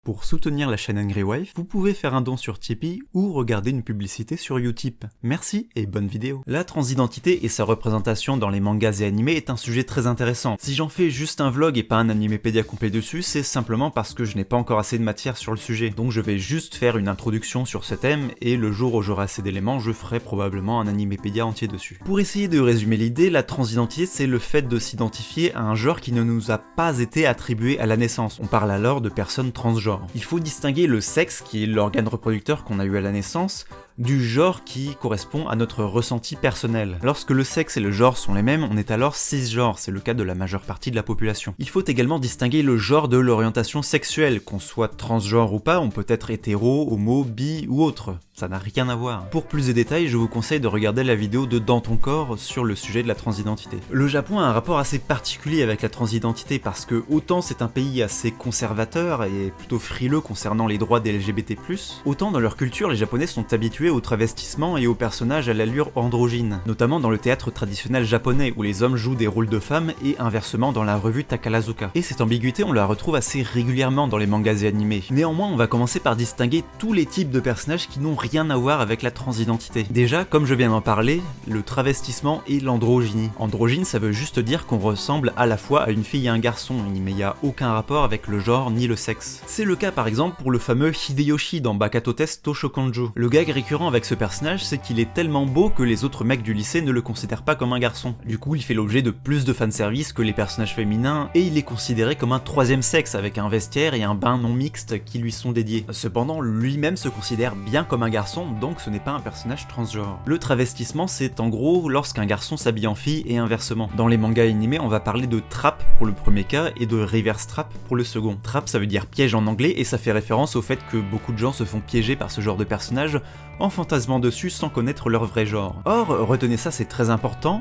Pour soutenir la chaîne Angry Wife, vous pouvez faire un don sur Tipeee ou regarder une publicité sur Utip. Merci et bonne vidéo. La transidentité et sa représentation dans les mangas et animés est un sujet très intéressant. Si j'en fais juste un vlog et pas un animépédia complet dessus, c'est simplement parce que je n'ai pas encore assez de matière sur le sujet. Donc je vais juste faire une introduction sur ce thème et le jour où j'aurai assez d'éléments, je ferai probablement un animépédia entier dessus. Pour essayer de résumer l'idée, la transidentité c'est le fait de s'identifier à un genre qui ne nous a pas été attribué à la naissance. On parle alors de personnes transgenres. Il faut distinguer le sexe, qui est l'organe reproducteur qu'on a eu à la naissance, du genre qui correspond à notre ressenti personnel. Lorsque le sexe et le genre sont les mêmes, on est alors cisgenre, c'est le cas de la majeure partie de la population. Il faut également distinguer le genre de l'orientation sexuelle, qu'on soit transgenre ou pas, on peut être hétéro, homo, bi ou autre. Ça n'a rien à voir. Pour plus de détails, je vous conseille de regarder la vidéo de Dans ton corps sur le sujet de la transidentité. Le Japon a un rapport assez particulier avec la transidentité parce que autant c'est un pays assez conservateur et plutôt frileux concernant les droits des LGBT+, autant dans leur culture les Japonais sont habitués au travestissement et aux personnages à l'allure androgyne, notamment dans le théâtre traditionnel japonais où les hommes jouent des rôles de femmes et inversement dans la revue Takarazuka. Et cette ambiguïté on la retrouve assez régulièrement dans les mangas et animés. Néanmoins on va commencer par distinguer tous les types de personnages qui n'ont rien à voir avec la transidentité. Déjà, comme je viens d'en parler, le travestissement et l'androgynie. Androgyne ça veut juste dire qu'on ressemble à la fois à une fille et un garçon, mais il n'y a aucun rapport avec le genre ni le sexe. C'est le cas par exemple pour le fameux Hideyoshi dans Bakato Test Toshokanjo. Le gag récurrent avec ce personnage, c'est qu'il est tellement beau que les autres mecs du lycée ne le considèrent pas comme un garçon. Du coup, il fait l'objet de plus de fanservice que les personnages féminins, et il est considéré comme un troisième sexe avec un vestiaire et un bain non mixte qui lui sont dédiés. Cependant, lui-même se considère bien comme un garçon, donc ce n'est pas un personnage transgenre. Le travestissement, c'est en gros lorsqu'un garçon s'habille en fille et inversement. Dans les mangas animés, on va parler de trap pour le premier cas et de reverse trap pour le second. Trap, ça veut dire piège en anglais, et ça fait référence au fait que beaucoup de gens se font piéger par ce genre de personnage en fantasmant dessus sans connaître leur vrai genre. Or, retenez ça, c'est très important,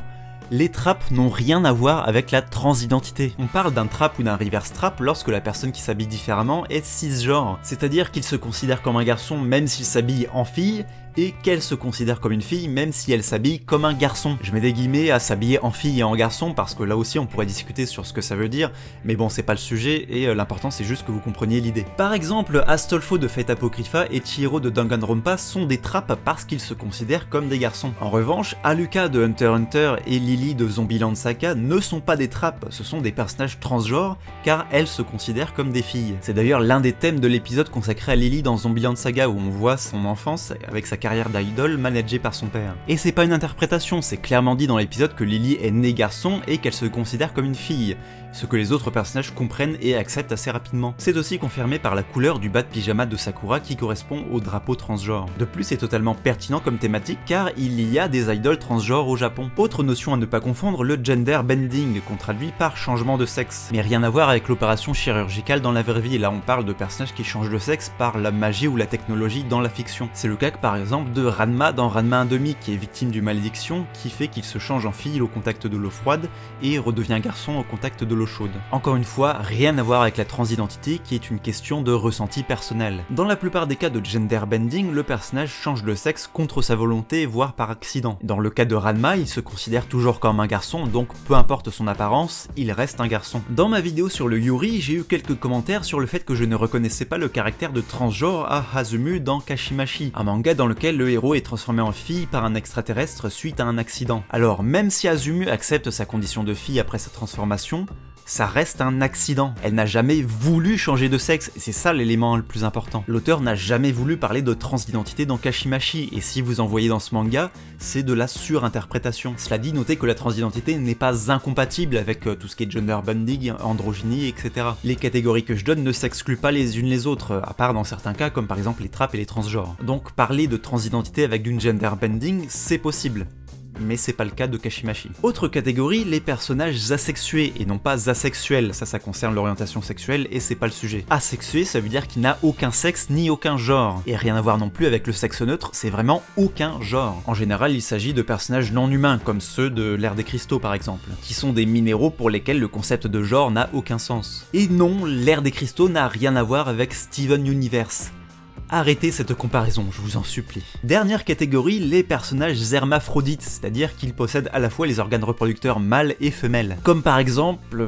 les traps n'ont rien à voir avec la transidentité. On parle d'un trap ou d'un reverse trap lorsque la personne qui s'habille différemment est cisgenre, c'est-à-dire qu'il se considère comme un garçon même s'il s'habille en fille, et qu'elle se considère comme une fille même si elle s'habille comme un garçon. Je mets des guillemets à s'habiller en fille et en garçon parce que là aussi on pourrait discuter sur ce que ça veut dire, mais bon c'est pas le sujet et l'important c'est juste que vous compreniez l'idée. Par exemple, Astolfo de Fate Apocrypha et Chihiro de Danganronpa sont des traps parce qu'ils se considèrent comme des garçons. En revanche, Haruka de Hunter x Hunter et Lily de Zombieland Saga ne sont pas des traps, ce sont des personnages transgenres car elles se considèrent comme des filles. C'est d'ailleurs l'un des thèmes de l'épisode consacré à Lily dans Zombieland Saga où on voit son enfance avec sa carrière d'idole managée par son père. Et c'est pas une interprétation, c'est clairement dit dans l'épisode que Lily est née garçon et qu'elle se considère comme une fille, ce que les autres personnages comprennent et acceptent assez rapidement. C'est aussi confirmé par la couleur du bas de pyjama de Sakura qui correspond au drapeau transgenre. De plus, c'est totalement pertinent comme thématique car il y a des idoles transgenres au Japon. Autre notion à ne pas confondre, le gender bending, qu'on traduit par changement de sexe. Mais rien à voir avec l'opération chirurgicale dans la vraie vie, là on parle de personnages qui changent de sexe par la magie ou la technologie dans la fiction. C'est le cas par exemple de Ranma dans Ranma 1/2 qui est victime d'une malédiction qui fait qu'il se change en fille au contact de l'eau froide et redevient garçon au contact de l'eau chaude. Encore une fois, rien à voir avec la transidentité qui est une question de ressenti personnel. Dans la plupart des cas de gender bending, le personnage change de sexe contre sa volonté, voire par accident. Dans le cas de Ranma, il se considère toujours comme un garçon, donc peu importe son apparence, il reste un garçon. Dans ma vidéo sur le Yuri, j'ai eu quelques commentaires sur le fait que je ne reconnaissais pas le caractère de transgenre à Hazumu dans Kashimashi, un manga dans lequel le héros est transformé en fille par un extraterrestre suite à un accident. Alors même si Hazumu accepte sa condition de fille après sa transformation, ça reste un accident. Elle n'a jamais voulu changer de sexe, et c'est ça l'élément le plus important. L'auteur n'a jamais voulu parler de transidentité dans Kashimashi, et si vous en voyez dans ce manga, c'est de la surinterprétation. Cela dit, notez que la transidentité n'est pas incompatible avec tout ce qui est gender bending, androgynie, etc. Les catégories que je donne ne s'excluent pas les unes les autres, à part dans certains cas comme par exemple les traps et les transgenres. Donc parler de transidentité avec du gender bending, c'est possible. Mais c'est pas le cas de Kashimashi. Autre catégorie, les personnages asexués, et non pas asexuels, ça concerne l'orientation sexuelle et c'est pas le sujet. Asexué, ça veut dire qu'il n'a aucun sexe ni aucun genre, et rien à voir non plus avec le sexe neutre, c'est vraiment aucun genre. En général, il s'agit de personnages non humains, comme ceux de l'ère des cristaux par exemple, qui sont des minéraux pour lesquels le concept de genre n'a aucun sens. Et non, l'ère des cristaux n'a rien à voir avec Steven Universe. Arrêtez cette comparaison, je vous en supplie. Dernière catégorie, les personnages hermaphrodites, c'est-à-dire qu'ils possèdent à la fois les organes reproducteurs mâles et femelles. Comme par exemple...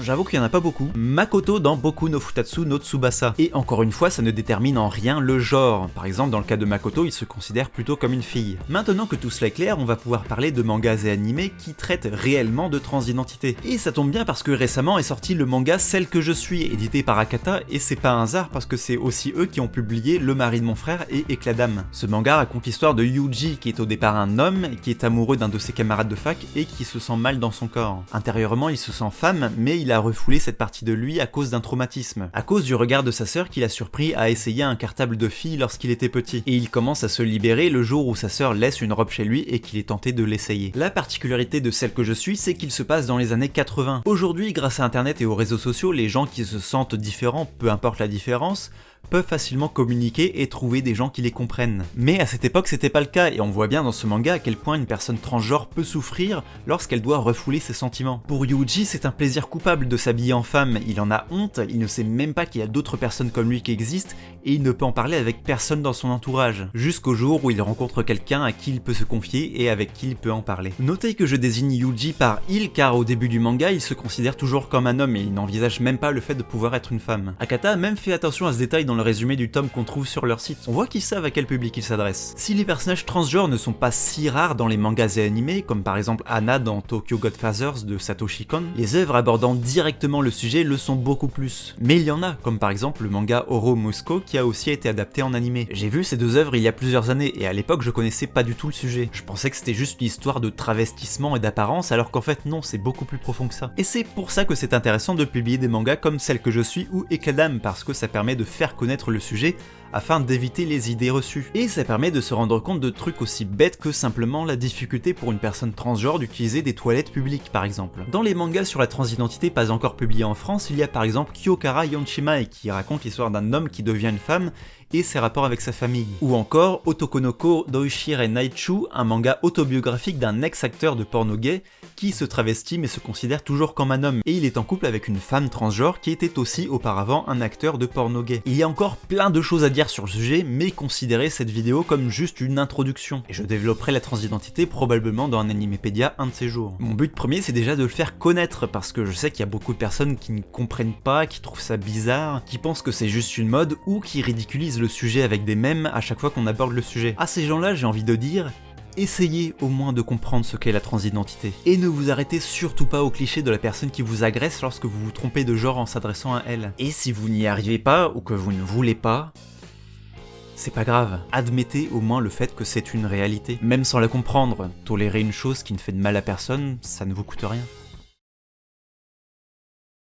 j'avoue qu'il y en a pas beaucoup. Makoto dans Boku no Futatsu no Tsubasa. Et encore une fois, ça ne détermine en rien le genre. Par exemple, dans le cas de Makoto, il se considère plutôt comme une fille. Maintenant que tout cela est clair, on va pouvoir parler de mangas et animés qui traitent réellement de transidentité. Et ça tombe bien parce que récemment est sorti le manga Celle que je suis, édité par Akata, et c'est pas un hasard parce que c'est aussi eux qui ont publié Le mari de mon frère et Éclat d'âme. Ce manga raconte l'histoire de Yuji, qui est au départ un homme, qui est amoureux d'un de ses camarades de fac et qui se sent mal dans son corps. Intérieurement, il se sent femme, mais il a refoulé cette partie de lui à cause d'un traumatisme. À cause du regard de sa sœur qui l'a surpris à essayer un cartable de fille lorsqu'il était petit. Et il commence à se libérer le jour où sa sœur laisse une robe chez lui et qu'il est tenté de l'essayer. La particularité de Celle que je suis, c'est qu'il se passe dans les années 80. Aujourd'hui, grâce à internet et aux réseaux sociaux, les gens qui se sentent différents, peu importe la différence, peuvent facilement communiquer et trouver des gens qui les comprennent. Mais à cette époque, c'était pas le cas, et on voit bien dans ce manga à quel point une personne transgenre peut souffrir lorsqu'elle doit refouler ses sentiments. Pour Yuji, c'est un plaisir coupable de s'habiller en femme, il en a honte, il ne sait même pas qu'il y a d'autres personnes comme lui qui existent, et il ne peut en parler avec personne dans son entourage, jusqu'au jour où il rencontre quelqu'un à qui il peut se confier et avec qui il peut en parler. Notez que je désigne Yuji par il, car au début du manga, il se considère toujours comme un homme et il n'envisage même pas le fait de pouvoir être une femme. Akata a même fait attention à ce détail dans le résumé du tome qu'on trouve sur leur site. On voit qu'ils savent à quel public ils s'adressent. Si les personnages transgenres ne sont pas si rares dans les mangas et animés, comme par exemple Anna dans Tokyo Godfathers de Satoshi Kon, les œuvres abordant directement le sujet le sont beaucoup plus. Mais il y en a, comme par exemple le manga Oro Musko qui a aussi été adapté en animé. J'ai vu ces deux œuvres il y a plusieurs années et à l'époque je connaissais pas du tout le sujet. Je pensais que c'était juste l'histoire de travestissement et d'apparence alors qu'en fait non, c'est beaucoup plus profond que ça. Et c'est pour ça que c'est intéressant de publier des mangas comme Celle que je suis ou Éclat d'âme parce que ça permet de faire connaître le sujet afin d'éviter les idées reçues. Et ça permet de se rendre compte de trucs aussi bêtes que simplement la difficulté pour une personne transgenre d'utiliser des toilettes publiques par exemple. Dans les mangas sur la transidentité pas encore publiés en France, il y a par exemple Kyokara Yonshimai qui raconte l'histoire d'un homme qui devient une femme et ses rapports avec sa famille. Ou encore Otokonoko Doishire Naichu, un manga autobiographique d'un ex-acteur de porno gay qui se travestit mais se considère toujours comme un homme, et il est en couple avec une femme transgenre qui était aussi auparavant un acteur de porno gay. Il y a encore plein de choses à dire sur le sujet, mais considérez cette vidéo comme juste une introduction, et je développerai la transidentité probablement dans un animépédia un de ces jours. Mon but premier c'est déjà de le faire connaître, parce que je sais qu'il y a beaucoup de personnes qui ne comprennent pas, qui trouvent ça bizarre, qui pensent que c'est juste une mode, ou qui ridiculisent le sujet avec des mèmes à chaque fois qu'on aborde le sujet. À ces gens-là, j'ai envie de dire, essayez au moins de comprendre ce qu'est la transidentité. Et ne vous arrêtez surtout pas au cliché de la personne qui vous agresse lorsque vous vous trompez de genre en s'adressant à elle. Et si vous n'y arrivez pas, ou que vous ne voulez pas, c'est pas grave, admettez au moins le fait que c'est une réalité. Même sans la comprendre, tolérer une chose qui ne fait de mal à personne, ça ne vous coûte rien.